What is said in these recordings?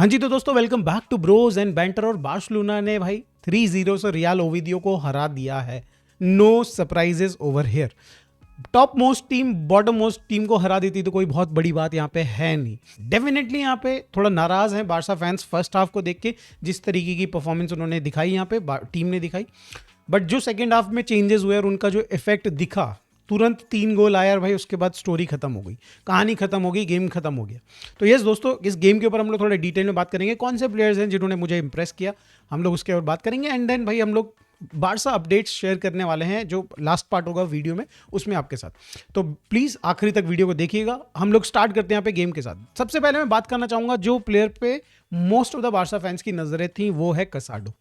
हाँ जी, तो दोस्तों welcome back to Bros and Banter. और बार्सिलोना ने भाई 3-0 से रियल ओविडियो को हरा दिया है। No surprises over here. Top most team bottom most team को हरा देती तो कोई बहुत बड़ी बात यहाँ पे है नहीं। डेफिनेटली यहाँ पे थोड़ा नाराज हैं बारसा फैंस फर्स्ट हाफ को देख के, जिस तरीके की परफॉर्मेंस उन्होंने दिखाई यहाँ पे टीम ने दिखाई। बट जो सेकेंड हाफ में चेंजेस हुए और उनका जो इफेक्ट दिखा, तुरंत 3 गोल आया और भाई उसके बाद स्टोरी खत्म हो गई, कहानी खत्म हो गई, गेम खत्म हो गया। तो यस दोस्तों, इस गेम के ऊपर हम लोग थोड़ा डिटेल में बात करेंगे, कौन से प्लेयर्स हैं जिन्होंने मुझे इंप्रेस किया, हम लोग उसके ऊपर बात करेंगे। एंड देन भाई हम लोग बारसा अपडेट्स शेयर करने वाले हैं, जो लास्ट पार्ट होगा वीडियो में उसमें आपके साथ। तो प्लीज़ आखिरी तक वीडियो को देखिएगा। हम लोग स्टार्ट करते हैं यहाँ पे गेम के साथ। सबसे पहले मैं बात करना चाहूँगा जो प्लेयर पे most of the Barca fans की नज़रें थी, वो है कसाडो।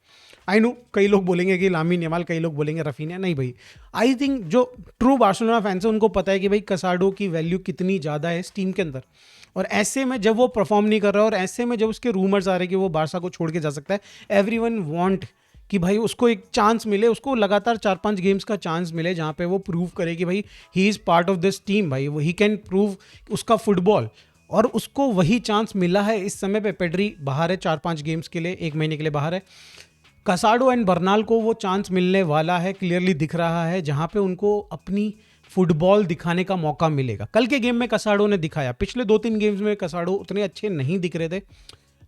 आई नो कई लोग बोलेंगे कि लामिन यमाल, कई लोग बोलेंगे रफीनिया। नहीं भाई, आई थिंक जो ट्रू बार्सिलोना फैंस है उनको पता है कि भाई कसाडो की वैल्यू कितनी ज़्यादा है इस टीम के अंदर। और ऐसे में जब वो परफॉर्म नहीं कर रहा और ऐसे में जब उसके रूमर्स आ रहे कि वो बारसा को छोड़ के जा सकता है, एवरीवन वांट कि भाई उसको एक चांस मिले, उसको लगातार 4-5 गेम्स का चांस मिले जहाँ पे वो प्रूव करे कि भाई he is part of this team, भाई ही कैन प्रूव उसका फुटबॉल। और उसको वही चांस मिला है इस समय पे। पेड्री बाहर है 4-5 गेम्स के लिए, 1 महीने के लिए बाहर है। कसाडो एंड बर्नाल को वो चांस मिलने वाला है, क्लियरली दिख रहा है, जहाँ पे उनको अपनी फुटबॉल दिखाने का मौका मिलेगा। कल के गेम में कसाडो ने दिखाया, पिछले 2-3 गेम्स में कसाडो उतने अच्छे नहीं दिख रहे थे।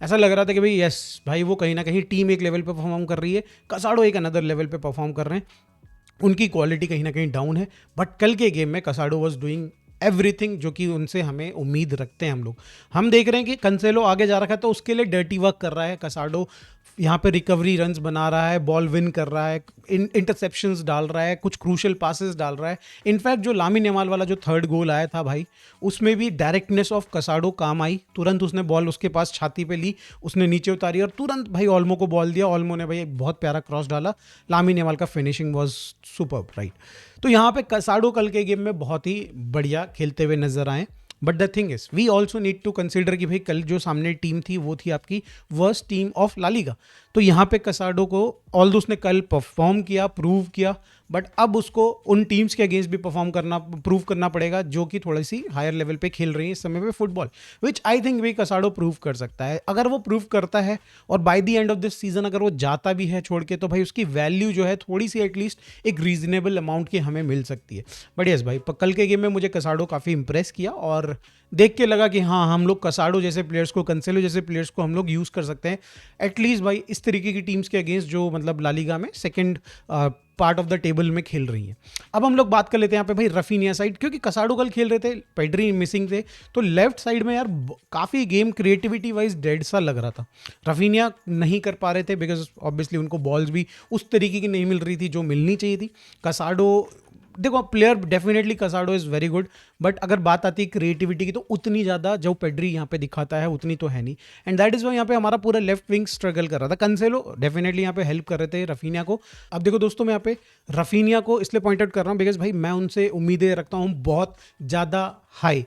ऐसा लग रहा था कि भाई यस भाई, वो कहीं ना कहीं टीम एक लेवल पे परफॉर्म कर रही है, कसाडो एक अनदर लेवल पे परफॉर्म कर रहे हैं, उनकी क्वालिटी कहीं ना कहीं डाउन है। बट कल के गेम में कसाडो वॉज डूइंग एवरीथिंग जो कि उनसे हमें उम्मीद रखते हैं हम लोग। हम देख रहे हैं कि कंसेलो आगे जा रखा है तो उसके लिए डर्टी वर्क कर रहा है कसाडो। यहाँ पे रिकवरी रन्स बना रहा है, बॉल विन कर रहा है, इंटरसेप्शंस डाल रहा है, कुछ क्रूशल पासेस डाल रहा है। इनफैक्ट जो लामिन यमाल वाला जो 3rd गोल आया था भाई, उसमें भी डायरेक्टनेस ऑफ कसाडो काम आई। तुरंत उसने बॉल उसके पास छाती पे ली, उसने नीचे उतारी और तुरंत भाई ऑल्मो को बॉल दिया। ऑल्मो ने भाई एक बहुत प्यारा क्रॉस डाला। लामिन यमाल का फिनिशिंग वॉज सुपर्ब, राइट। तो यहाँ पे कसाडो कल के गेम में बहुत ही बढ़िया खेलते हुए नजर आए। But the thing is we also need to consider कि भाई कल जो सामने टीम थी वो थी आपकी worst team of La Liga. तो यहाँ पे कसाडो को ऑल्दो उसने कल परफॉर्म किया, प्रूव किया, बट अब उसको उन टीम्स के अगेंस्ट भी परफॉर्म करना, प्रूव करना पड़ेगा जो कि थोड़ी सी हायर लेवल पे खेल रही है इस समय पे फुटबॉल, विच आई थिंक भी कसाडो प्रूव कर सकता है। अगर वो प्रूव करता है और by the end of this season अगर वो जाता भी है छोड़ के, तो भाई उसकी वैल्यू जो है थोड़ी सी एटलीस्ट एक रीजनेबल अमाउंट की हमें मिल सकती है। बट यस भाई, कल के गेम में मुझे कसाडो काफ़ी इंप्रेस किया और देख के लगा कि हाँ, हम लोग कसाडो जैसे प्लेयर्स को, कंसेलो जैसे प्लेयर्स को हम लोग यूज़ कर सकते हैं एटलीस्ट भाई इस तरीके की टीम्स के अगेंस्ट जो मतलब ला लीगा में second part of the table में खेल रही हैं। अब हम लोग बात कर लेते हैं यहाँ पे भाई रफीनिया साइड, क्योंकि कसाडो कल खेल रहे थे, पेड्री मिसिंग थे, तो लेफ्ट साइड में यार काफ़ी गेम क्रिएटिविटी वाइज डेड सा लग रहा था। रफीनिया नहीं कर पा रहे थे बिकॉज ऑब्वियसली उनको बॉल्स भी उस तरीके की नहीं मिल रही थी जो मिलनी चाहिए थी। कसाडो देखो, player definitely कसाडो is very good, but अगर बात आती है क्रिएटिविटी की तो उतनी ज़्यादा जो पेड्री यहाँ पे दिखाता है उतनी तो है नहीं। एंड दैट इज़ वाई यहाँ पे हमारा पूरा लेफ्ट विंग स्ट्रगल कर रहा था। कंसेलो डेफिनेटली यहाँ पे हेल्प कर रहे थे रफीनिया को। अब देखो दोस्तों, मैं यहाँ पे रफीनिया को इसलिए पॉइंट आउट कर रहा हूँ बिकॉज भाई मैं उनसे उम्मीदें रखता हूँ बहुत ज़्यादा हाई।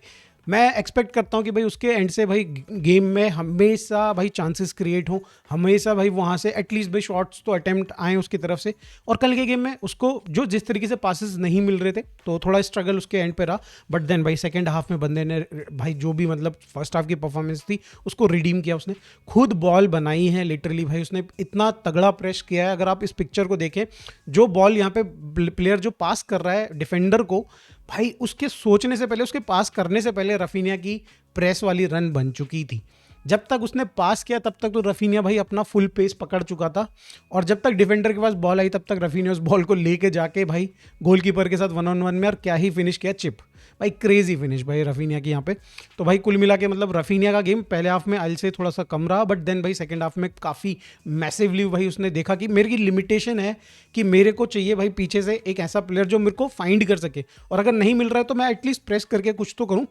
मैं एक्सपेक्ट करता हूँ कि भाई उसके एंड से भाई गेम में हमेशा भाई चांसेस क्रिएट हों, हमेशा भाई वहाँ से एटलीस्ट भाई शॉट्स तो अटेम्प्ट आए उसकी तरफ से। और कल के गेम में उसको जो जिस तरीके से पासेस नहीं मिल रहे थे तो थोड़ा स्ट्रगल उसके एंड पे रहा। बट देन भाई सेकेंड हाफ में बंदे ने भाई जो भी मतलब फर्स्ट हाफ की परफॉर्मेंस थी उसको रिडीम किया। उसने खुद बॉल बनाई है लिटरली भाई, उसने इतना तगड़ा प्रेस किया है। अगर आप इस पिक्चर को देखें, जो बॉल यहाँ पे प्लेयर जो पास कर रहा है डिफेंडर को, भाई उसके सोचने से पहले, उसके पास करने से पहले रफीनिया की प्रेस वाली रन बन चुकी थी। जब तक उसने पास किया तब तक तो रफीनिया भाई अपना फुल पेस पकड़ चुका था, और जब तक डिफेंडर के पास बॉल आई तब तक रफीनिया उस बॉल को लेके जाके भाई गोलकीपर के साथ 1-on-1 में, और क्या ही फिनिश किया, चिप भाई, क्रेजी फिनिश भाई रफीनिया की यहाँ पे। तो भाई कुल मिला के मतलब रफीनिया का गेम पहले हाफ में अल से थोड़ा सा कम रहा, बट देन भाई सेकंड हाफ में काफ़ी मैसिवली भाई उसने देखा कि मेरी लिमिटेशन है, कि मेरे को चाहिए भाई पीछे से एक ऐसा प्लेयर जो मेरे को फाइंड कर सके, और अगर नहीं मिल रहा है तो मैं एटलीस्ट प्रेस करके कुछ तो करूँ।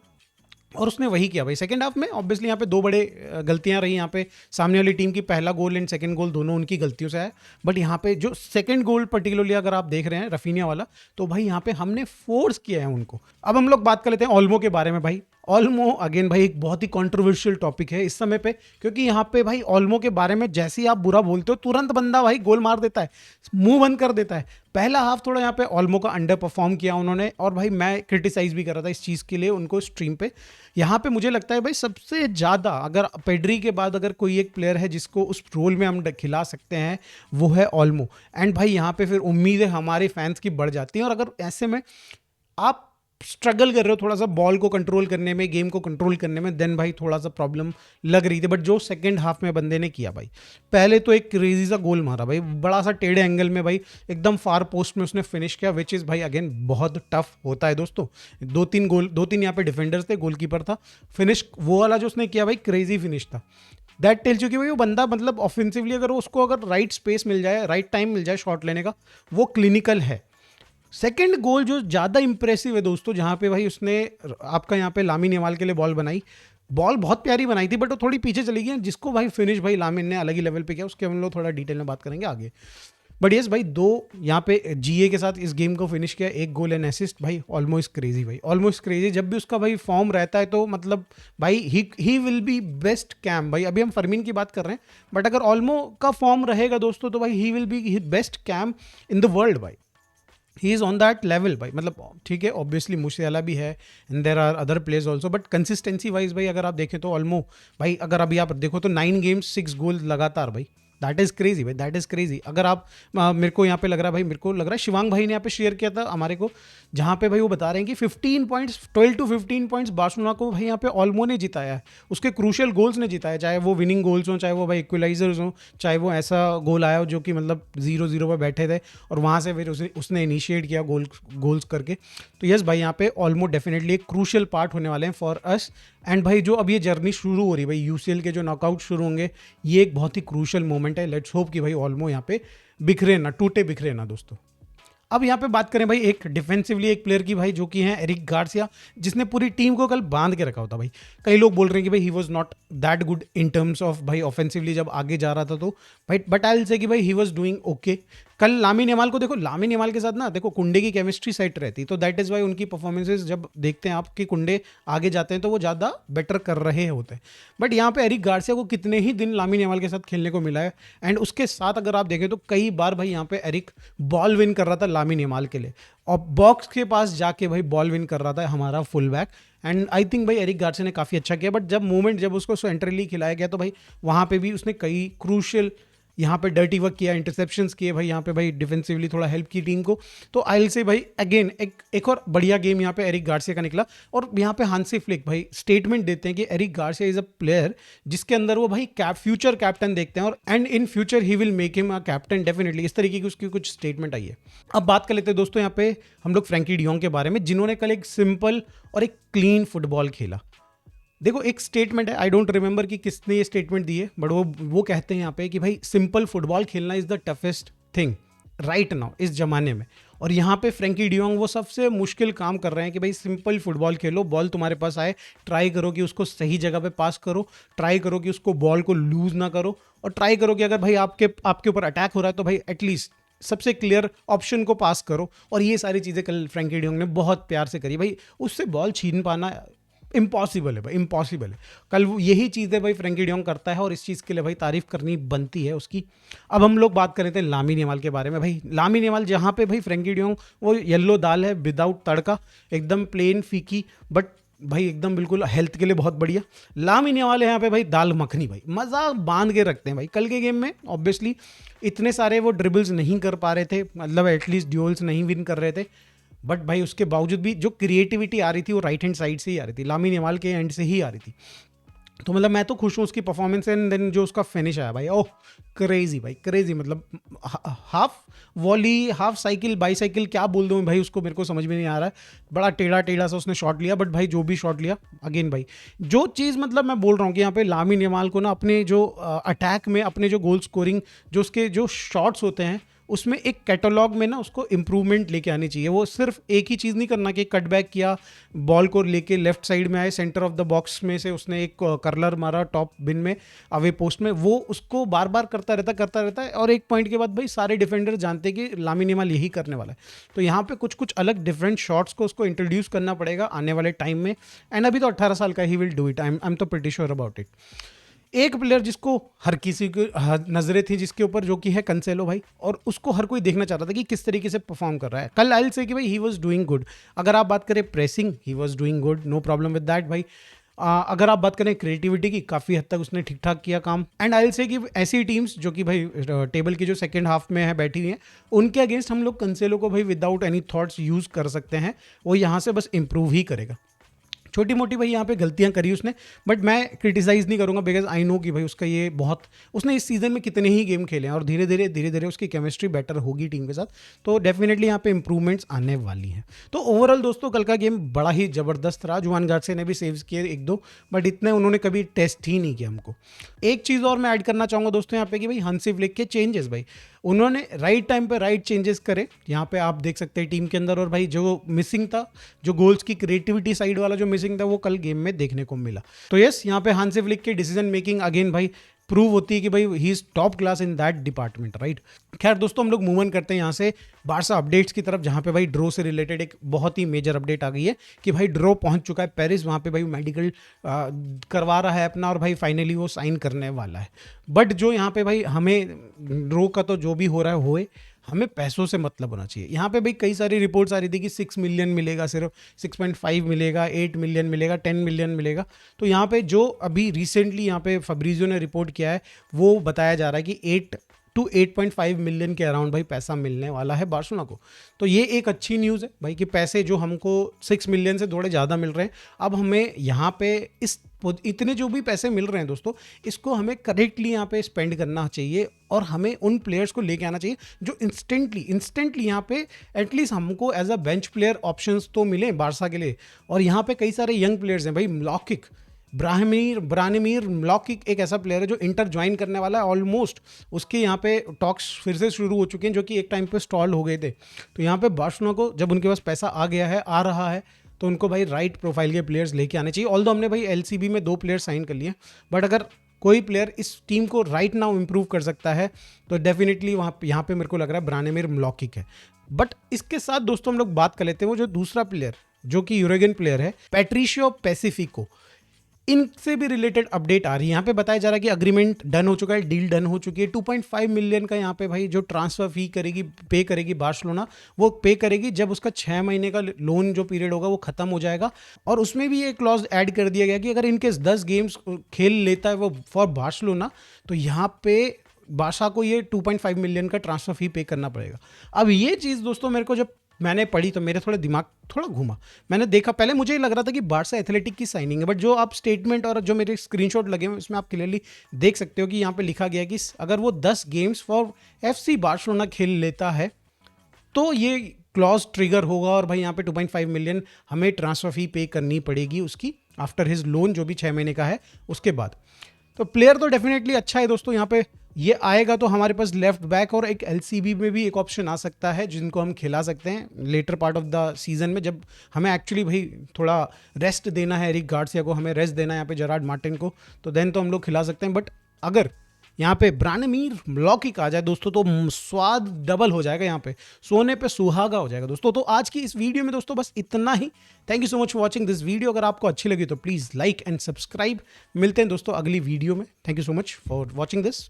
और उसने वही किया भाई सेकंड हाफ में। ऑब्वियसली यहाँ पे 2 बड़े गलतियाँ रही यहाँ पे सामने वाली टीम की। पहला गोल एंड सेकंड गोल दोनों उनकी गलतियों से है, बट यहाँ पे जो सेकंड गोल पर्टिकुलरली अगर आप देख रहे हैं रफीनिया वाला, तो भाई यहाँ पे हमने फोर्स किया है उनको। अब हम लोग बात कर लेते हैं ऑल्मो के बारे में। भाई ऑल्मो अगेन भाई एक बहुत ही कंट्रोवर्शियल टॉपिक है इस समय पे, क्योंकि यहाँ पे भाई ऑल्मो के बारे में जैसे ही आप बुरा बोलते हो तुरंत बंदा भाई गोल मार देता है, मुंह बंद कर देता है। पहला हाफ थोड़ा यहाँ पे ऑल्मो का अंडर परफॉर्म किया उन्होंने, और भाई मैं क्रिटिसाइज भी कर रहा था इस चीज़ के लिए उनको स्ट्रीम पे। यहाँ पे मुझे लगता है भाई सबसे ज़्यादा अगर पेड्री के बाद अगर कोई एक प्लेयर है जिसको उस रोल में हम खिला सकते हैं वो है ऑल्मो। एंड भाई यहाँ पे फिर उम्मीदें हमारे फैंस की बढ़ जाती हैं, और अगर ऐसे में आप स्ट्रगल कर रहे हो थोड़ा सा बॉल को कंट्रोल करने में, गेम को कंट्रोल करने में, देन भाई थोड़ा सा प्रॉब्लम लग रही थी। बट जो सेकंड हाफ में बंदे ने किया भाई, पहले तो एक क्रेजी सा गोल मारा भाई, बड़ा सा टेढ़े एंगल में भाई, एकदम फार पोस्ट में उसने फिनिश किया, विच इज़ भाई अगेन बहुत टफ होता है दोस्तों। दो तीन यहाँ पे डिफेंडर्स थे, गोलकीपर था, फिनिश वो वाला जो उसने किया भाई क्रेजी फिनिश था। दैट टेल्स यू कि भाई वो बंदा मतलब ऑफेंसिवली अगर उसको अगर राइट स्पेस मिल जाए, राइट टाइम मिल जाए शॉट लेने का, वो क्लिनिकल है। सेकंड गोल जो ज़्यादा इंप्रेसिव है दोस्तों, जहाँ पे भाई उसने आपका यहाँ पे लामिन यमाल के लिए बॉल बनाई, बॉल बहुत प्यारी बनाई थी बट वो थोड़ी पीछे चली गई, जिसको भाई फिनिश भाई लामिन ने अलग ही लेवल पे किया, उसके हम लोग थोड़ा डिटेल में बात करेंगे आगे। बट यस भाई दो यहाँ पे जीए के साथ इस गेम को फिनिश किया, एक गोल एंड असिस्ट भाई, ऑलमोस्ट क्रेजी भाई, ऑलमोस्ट क्रेजी। जब भी उसका भाई फॉर्म रहता है तो मतलब भाई he will be best CAM भाई। अभी हम फरमीन की बात कर रहे हैं, बट अगर ऑलमो का फॉर्म रहेगा दोस्तों तो भाई he will be best cam in the world भाई। He is on that level भाई, मतलब ठीक है ऑब्वियसली मूसेला भी है and there are other players also, but consistency wise भाई अगर आप देखें तो ऑल्मो भाई, अगर अभी आप देखो तो 9 गेम्स 6 गोल लगातार भाई, दैट इज़ क्रेजी भाई, दैट इज़ क्रेजी। अगर आप मेरे को यहाँ पे लग रहा है भाई, मेरे को लग रहा है शिवांग भाई ने यहाँ पे शेयर किया था हमारे को, जहाँ पे भाई वो बता रहे हैं कि 15 पॉइंट्स 12 to 15 पॉइंट्स बार्सिलोना को भाई यहाँ पे ऑल्मो ने जिताया है, उसके क्रूशियल गोल्स ने जिताया, चाहे वो विनिंग गोल्स हों, चाहे वो भाई इक्वलाइजर्स हों, चाहे वो ऐसा गोल आया हो जो कि मतलब 0-0 पर बैठे थे और वहाँ से फिर उसने इनिशिएट किया गोल्स करके। तो यस भाई यहाँ पे ऑल्मो डेफिनेटली एक क्रूशियल पार्ट होने वाले हैं फॉर अस। एंड भाई जो अब ये जर्नी शुरू हो रही है भाई, यूसीएल के जो नॉकआउट शुरू होंगे, ये एक बहुत ही क्रूशियल मोमेंट है। लेट्स होप कि भाई ऑल्मो यहाँ पे बिखरे ना, टूटे बिखरे ना दोस्तों। अब यहाँ पे बात करें भाई एक डिफेंसिवली एक प्लेयर की भाई, जो कि है एरिक गार्सिया, जिसने पूरी टीम को कल बांध के रखा होता भाई। कई लोग बोल रहे हैं कि भाई he was not that good in terms of भाई ऑफेंसिवली जब आगे जा रहा था तो भाई, बट आई विल से कि भाई ही वाज डूइंग ओके। कल लामिन यमाल को देखो, लामिन यमाल के साथ ना देखो कुंडे की केमिस्ट्री सेट रहती, तो दैट इज़ वाई उनकी परफॉर्मेंसेज जब देखते हैं आपके कुंडे आगे जाते हैं तो वो ज़्यादा बेटर कर रहे होते हैं। बट यहाँ पे एरिक गार्सिया को कितने ही दिन लामिन यमाल के साथ खेलने को मिला है, एंड उसके साथ अगर आप देखें तो कई बार भाई यहाँ पे एरिक बॉल विन कर रहा था लामिन यमाल के लिए, और बॉक्स के पास जाके भाई बॉल विन कर रहा था हमारा full back. And I think भाई एरिक गार्सिया ने काफ़ी अच्छा किया, बट जब उसको सेंट्रली खिलाया गया तो भाई वहाँ पे भी उसने कई क्रूशियल यहाँ पे डर्टी वर्क किया, इंटरसेप्शंस किए भाई, यहाँ पे भाई डिफेंसिवली थोड़ा हेल्प की टीम को। तो आई विल से भाई अगेन एक और बढ़िया गेम यहाँ पे एरिक गार्सिया का निकला। और यहाँ पे हांसी फ्लिक भाई स्टेटमेंट देते हैं कि Eric Garcia is a player जिसके अंदर वो भाई फ्यूचर कैप्टन देखते हैं, और and in future he will make him a captain definitely, इस तरीके की उसकी कुछ स्टेटमेंट आई है। अब बात कर लेते हैं दोस्तों यहाँ पे हम लोग फ्रैंकी डियोंग के बारे में, जिन्होंने कल एक सिंपल और एक क्लीन फुटबॉल खेला। देखो एक स्टेटमेंट है, आई डोंट रिमेंबर कि किसने ये स्टेटमेंट दी है, बट वो कहते हैं यहाँ पे कि भाई सिंपल फुटबॉल खेलना is the toughest thing right now इस जमाने में। और यहाँ पे फ्रैंकी डियोंग वो सबसे मुश्किल काम कर रहे हैं कि भाई सिंपल फुटबॉल खेलो, बॉल तुम्हारे पास आए, ट्राई करो कि उसको सही जगह पे पास करो, ट्राई करो कि उसको बॉल को लूज ना करो, और ट्राई करो कि अगर भाई आपके ऊपर अटैक हो रहा है तो भाई एटलीस्ट सबसे क्लियर ऑप्शन को पास करो। और ये सारी चीज़ें कल फ्रैंकी डियोंग ने बहुत प्यार से करी भाई, उससे बॉल छीन पाना इम्पॉसिबल है भाई, इम्पॉसिबल है। कल वो यही चीज़ें भाई फ्रैंकी डियोंग करता है, और इस चीज़ के लिए भाई तारीफ करनी बनती है उसकी। अब हम लोग बात कर रहे थे लामिन यमाल के बारे में भाई, लामिन यमाल जहाँ पे भाई फ्रैंकी डियोंग वो येलो दाल है विदाउट तड़का, एकदम प्लेन फीकी, बट भाई एकदम बिल्कुल हेल्थ के लिए बहुत बढ़िया। लामिन यमाल यहाँ पे भाई दाल मखनी भाई, मज़ा बांध के रखते हैं भाई। कल के गेम में ऑब्वियसली इतने सारे वो ड्रिबल्स नहीं कर पा रहे थे, मतलब एटलीस्ट ड्यूल्स नहीं विन कर रहे थे, बट भाई उसके बावजूद भी जो क्रिएटिविटी आ रही थी वो राइट हैंड साइड से ही आ रही थी, लामिन यमाल के एंड से ही आ रही थी। तो मतलब मैं तो खुश हूँ उसकी परफॉर्मेंस, एंड देन जो उसका फिनिश आया भाई, ओह क्रेजी भाई क्रेजी, मतलब half volley half cycle bicycle क्या बोल दूँ भाई उसको, मेरे को समझ में नहीं आ रहा है। बड़ा टेढ़ा टेढ़ा सा उसने शॉट लिया, बट भाई जो भी शॉट लिया अगेन भाई, जो चीज़ मतलब मैं बोल रहा हूँ कि यहाँ पे लामिन यमाल को ना अपने जो अटैक में अपने जो गोल स्कोरिंग जो उसके जो शॉट्स होते हैं उसमें एक कैटलॉग में ना उसको इंप्रूवमेंट लेके आनी चाहिए। वो सिर्फ एक ही चीज़ नहीं करना कि कट बैक किया, बॉल को लेके लेफ्ट साइड में आए, सेंटर ऑफ द बॉक्स में से उसने एक कर्लर मारा टॉप बिन में अवे पोस्ट में, वो उसको बार बार करता रहता है और एक पॉइंट के बाद भाई सारे डिफेंडर जानते हैं कि लामिन यमाल यही करने वाला है। तो यहाँ पे कुछ कुछ अलग डिफरेंट शॉट्स को उसको इंट्रोड्यूस करना पड़ेगा आने वाले टाइम में। एंड अभी तो 18 साल का, he will do it, I am तो प्रीटी श्योर अबाउट इट। एक प्लेयर जिसको हर किसी की नजरें थी जिसके ऊपर, जो कि है कैंसेलो भाई, और उसको हर कोई देखना चाहता था कि किस तरीके से परफॉर्म कर रहा है। कल आई से कि भाई ही वाज डूइंग गुड। अगर आप बात करें pressing, he was doing good, no problem with that भाई। अगर आप बात करें क्रिएटिविटी की, काफ़ी हद तक उसने ठीक ठाक किया काम। एंड आई से कि ऐसी टीम्स जो कि भाई टेबल की जो सेकंड हाफ में है बैठी हुई हैं, उनके अगेंस्ट हम लोग कैंसेलो को भाई विदाउट एनी थॉट्स यूज़ कर सकते हैं। वो यहाँ से बस इंप्रूव ही करेगा। छोटी मोटी भाई यहाँ पे गलतियाँ करी उसने, बट मैं क्रिटिसाइज़ नहीं करूँगा बिकॉज आई नो कि भाई उसका ये बहुत, उसने इस सीज़न में कितने ही गेम खेले हैं और धीरे धीरे उसकी केमिस्ट्री बेटर होगी टीम के साथ, तो डेफिनेटली यहाँ पे इंप्रूवमेंट्स आने वाली हैं। तो ओवरऑल दोस्तों कल का गेम बड़ा ही ज़बरदस्त रहा। जुआन गार्सिया ने भी सेव्स किए एक दो, बट इतने उन्होंने कभी टेस्ट ही नहीं किया हमको। एक चीज़ और मैं ऐड करना चाहूँगा दोस्तों यहाँ पे कि भाई हांसी फ्लिक के चेंजेस, भाई उन्होंने राइट टाइम पे राइट चेंजेस करे। यहाँ पे आप देख सकते हैं टीम के अंदर, और भाई जो मिसिंग था, जो गोल्स की क्रिएटिविटी साइड वाला जो मिसिंग था, वो कल गेम में देखने को मिला। तो यस, यहाँ पे हांसी फ्लिक की डिसीजन मेकिंग अगेन भाई प्रूव होती है कि भाई he is top class in that department, right. खैर दोस्तों, हम लोग मूव ऑन करते हैं यहाँ से बारसा अपडेट्स की तरफ, जहाँ पे भाई ड्रॉ से रिलेटेड एक बहुत ही मेजर अपडेट आ गई है कि भाई ड्रॉ पहुंच चुका है पेरिस। वहाँ पे भाई मेडिकल करवा रहा है अपना, और भाई फाइनली वो साइन करने वाला है। बट जो यहाँ पे भाई हमें ड्रॉ का तो जो भी हो रहा है होए, हमें पैसों से मतलब होना चाहिए। यहाँ पे भाई कई सारी रिपोर्ट्स आ रही थी कि 6 मिलियन मिलेगा, सिर्फ 6.5 मिलेगा, 8 मिलियन मिलेगा, 10 मिलियन मिलेगा। तो यहाँ पे जो अभी रिसेंटली यहाँ पे फब्रिजियो ने रिपोर्ट किया है, वो बताया जा रहा है कि 8 to 8.5 मिलियन के अराउंड भाई पैसा मिलने वाला है बार्सिलोना को। तो ये एक अच्छी न्यूज़ है भाई कि पैसे जो हमको 6 मिलियन से थोड़े ज़्यादा मिल रहे हैं, अब हमें यहाँ पे इतने जो भी पैसे मिल रहे हैं दोस्तों, इसको हमें करेक्टली यहाँ पे स्पेंड करना चाहिए, और हमें उन प्लेयर्स को लेके आना चाहिए जो इंस्टेंटली यहाँ पे एटलीस्ट हमको as a bench player options तो मिले बारसा के लिए। और यहाँ पे कई सारे यंग प्लेयर्स हैं भाई। मलॉकिक, ब्रानिमीर मलॉकिक एक ऐसा प्लेयर है जो इंटर ज्वाइन करने वाला है ऑलमोस्ट। उसके यहाँ पे टॉक्स फिर से शुरू हो चुके हैं, जो कि एक टाइम पे स्टॉल हो गए थे। तो यहाँ पे बार्सिलोना को जब उनके पास पैसा आ गया है, आ रहा है, तो उनको भाई राइट प्रोफाइल के प्लेयर्स लेके आने चाहिए। ऑल्दो हमने भाई एलसीबी में 2 प्लेयर साइन कर लिए, बट अगर कोई प्लेयर इस टीम को राइट नाउ इंप्रूव कर सकता है तो डेफिनेटली यहाँ पे मेरे को लग रहा है ब्रानिमीर मलॉकिक है। बट इसके साथ दोस्तों हम लोग बात कर लेते हैं वो जो दूसरा प्लेयर जो कि यूरोगियन प्लेयर है, पैट्रिशियो पेसिफिको। इनसे भी रिलेटेड अपडेट आ रही है। यहाँ पे बताया जा रहा है कि अग्रीमेंट डन हो चुका है, डील डन हो चुकी है। 2.5 मिलियन का यहाँ पे भाई जो ट्रांसफर फी पे करेगी बार्सिलोना, वो पे करेगी जब उसका 6 महीने का लोन जो पीरियड होगा वो खत्म हो जाएगा। और उसमें भी एक क्लॉज ऐड कर दिया गया कि अगर इनकेस 10 गेम्स खेल लेता है वो फॉर बार्सिलोना, तो यहाँ पे बारसा को ये 2.5 मिलियन का ट्रांसफर फी पे करना पड़ेगा। अब ये चीज़ दोस्तों मेरे को जब मैंने पढ़ी तो मेरे थोड़ा दिमाग थोड़ा घूमा। मैंने देखा, पहले मुझे ही लग रहा था कि बारसा एथलेटिक की साइनिंग है, बट जो आप स्टेटमेंट और जो मेरे स्क्रीनशॉट लगे हैं उसमें आप क्लियरली देख सकते हो कि यहाँ पे लिखा गया है कि अगर वो 10 गेम्स फॉर FC बार्सिलोना खेल लेता है तो ये क्लॉज ट्रिगर होगा, और भाई यहाँ पे 2.5 मिलियन हमें ट्रांसफर फी पे करनी पड़ेगी उसकी आफ्टर हिज लोन जो भी 6 महीने का है उसके बाद। तो प्लेयर तो डेफिनेटली अच्छा है दोस्तों। यहाँ पे ये आएगा तो हमारे पास लेफ्ट बैक और एक LCB में भी एक ऑप्शन आ सकता है जिनको हम खिला सकते हैं later part of the season में, जब हमें एक्चुअली भाई थोड़ा रेस्ट देना है एरिक गार्सिया को, हमें रेस्ट देना है यहाँ पे जेरार्ड मार्टिन को, तो देन तो हम लोग खिला सकते हैं। बट अगर यहाँ पे ब्रानिमीर मलॉकिक आ जाए दोस्तों तो स्वाद डबल हो जाएगा, यहाँ पे सोने पे सुहागा हो जाएगा दोस्तों। तो आज की इस वीडियो में दोस्तों बस इतना ही। Thank you so much for watching this video. अगर आपको अच्छी लगी तो प्लीज़ लाइक एंड सब्सक्राइब। मिलते हैं दोस्तों अगली वीडियो में। Thank you so much for watching this.